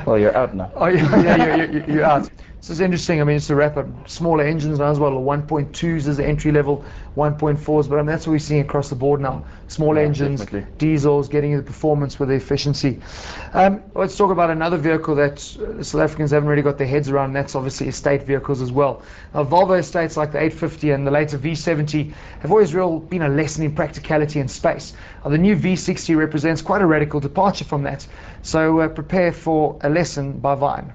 Well, you're out now. Oh, yeah, you're out. So it's interesting. I mean, it's a rapid, smaller engines now as well. 1.2s is the entry level, 1.4s, but I mean, that's what we're seeing across the board now. Small engines, definitely. diesels, getting you the performance with the efficiency. Let's talk about another vehicle that South Africans haven't really got their heads around, and that's obviously estate vehicles as well. Now, Volvo estates like the 850 and the later V70 have always been a lesson in practicality and space. The new V60 represents quite a radical departure from that. So prepare for a lesson by Vine.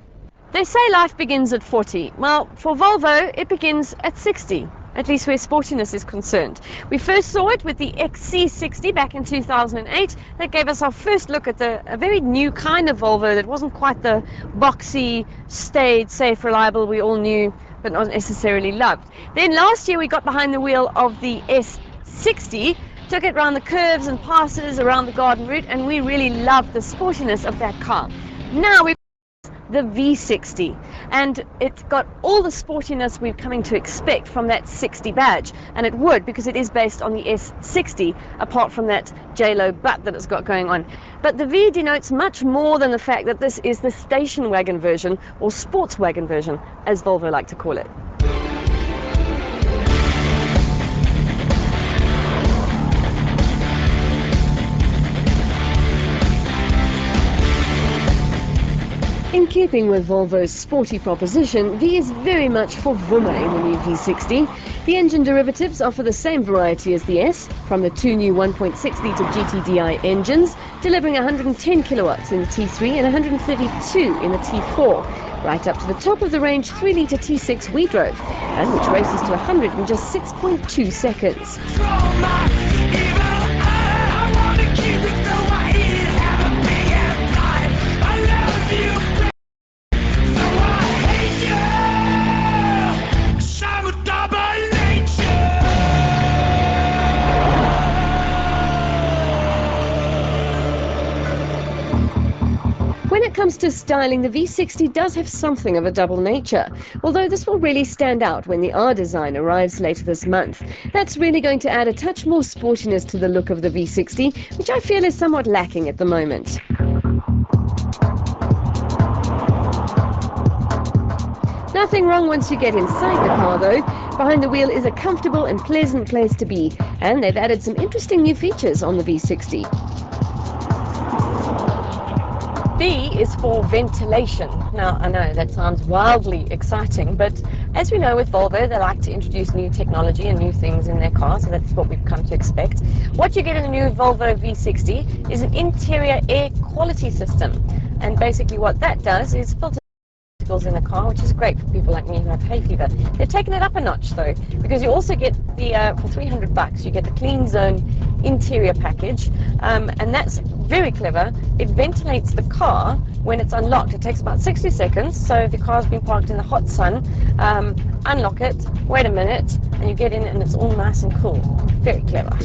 They say life begins at 40. Well, for Volvo, it begins at 60, at least where sportiness is concerned. We first saw it with the XC60 back in 2008. That gave us our first look at a very new kind of Volvo that wasn't quite the boxy, staid, safe, reliable we all knew, but not necessarily loved. Then last year we got behind the wheel of the S60, took it around the curves and passes around the garden route, and we really loved the sportiness of that car. Now we've the V60, and it's got all the sportiness we're coming to expect from that 60 badge, and it would, because it is based on the S60, apart from that J-Lo butt that it's got going on. But the V denotes much more than the fact that this is the station wagon version, or sports wagon version, as Volvo like to call it. In keeping with Volvo's sporty proposition, V is very much for vroom in the new V60. The engine derivatives offer the same variety as the S, from the two new 1.6-litre GTDI engines, delivering 110 kilowatts in the T3 and 132 in the T4, right up to the top of the range 3-litre T6 we drove, and which races to 100 in just 6.2 seconds. When it comes to styling, the V60 does have something of a double nature, although this will really stand out when the R design arrives later this month. That's really going to add a touch more sportiness to the look of the V60, which I feel is somewhat lacking at the moment. Nothing wrong once you get inside the car though. Behind the wheel is a comfortable and pleasant place to be, and they've added some interesting new features on the V60. V is for ventilation. Now, I know that sounds wildly exciting, but as we know with Volvo, they like to introduce new technology and new things in their cars, so that's what we've come to expect. What you get in the new Volvo V60 is an interior air quality system, and basically what that does is filter in the car, which is great for people like me who have hay fever. They've taken it up a notch though, because you also get the for $300 you get the Clean Zone interior package, and that's very clever. It ventilates the car when it's unlocked. It takes about 60 seconds, so if your car's been parked in the hot sun, unlock it, wait a minute, and you get in and it's all nice and cool. Very clever.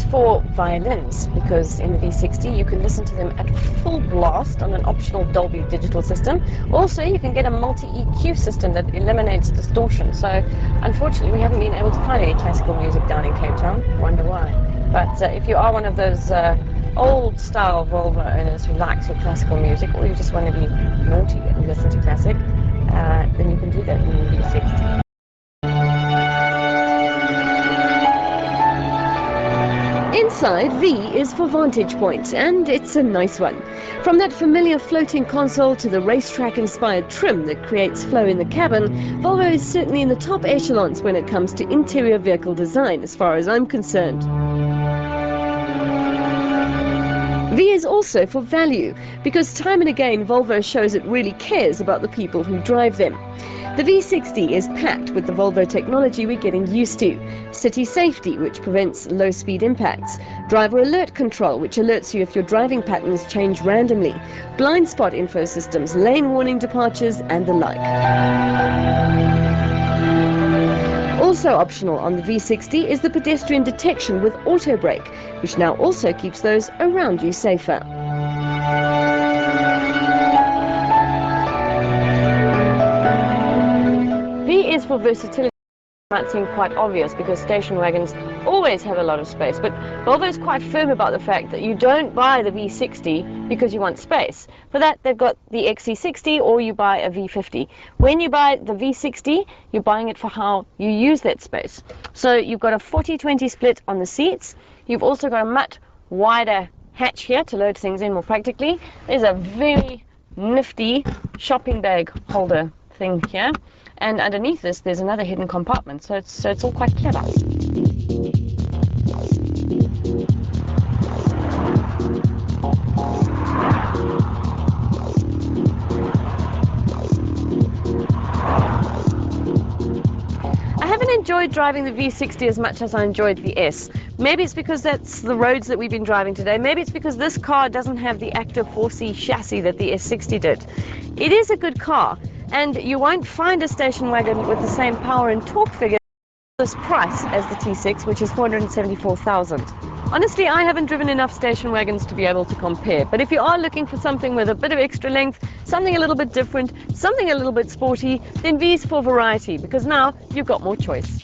For violins, because in the V60 you can listen to them at full blast on an optional Dolby digital system. Also, you can get a multi-EQ system that eliminates distortion. So unfortunately we haven't been able to find any classical music down in Cape Town. Wonder why. But if you are one of those old style Volvo owners who likes your classical music, or you just want to be naughty and listen to classic, then you can do that in the V60. Inside, V is for vantage point, and it's a nice one. From that familiar floating console to the racetrack-inspired trim that creates flow in the cabin, Volvo is certainly in the top echelons when it comes to interior vehicle design, as far as I'm concerned. V is also for value, because time and again Volvo shows it really cares about the people who drive them. The V60 is packed with the Volvo technology we're getting used to. City safety, which prevents low-speed impacts. Driver alert control, which alerts you if your driving patterns change randomly. Blind spot info systems, lane warning departures, and the like. Also optional on the V60 is the pedestrian detection with auto brake, which now also keeps those around you safer. is for versatility. Might seem quite obvious because station wagons always have a lot of space, but Volvo is quite firm about the fact that you don't buy the V60 because you want space. For that, they've got the XC60, or you buy a V50. When you buy the V60, you're buying it for how you use that space. So you've got a 40-20 split on the seats. You've also got a much wider hatch here to load things in more practically. There's a very nifty shopping bag holder thing here. And underneath this, there's another hidden compartment, so it's all quite clever. I haven't enjoyed driving the V60 as much as I enjoyed the S. Maybe it's because that's the roads that we've been driving today. Maybe it's because this car doesn't have the active 4C chassis that the S60 did. It is a good car, and you won't find a station wagon with the same power and torque figure at this price as the T6, which is 474,000. Honestly, I haven't driven enough station wagons to be able to compare, but if you are looking for something with a bit of extra length, something a little bit different, something a little bit sporty, then V's for variety, because now you've got more choice.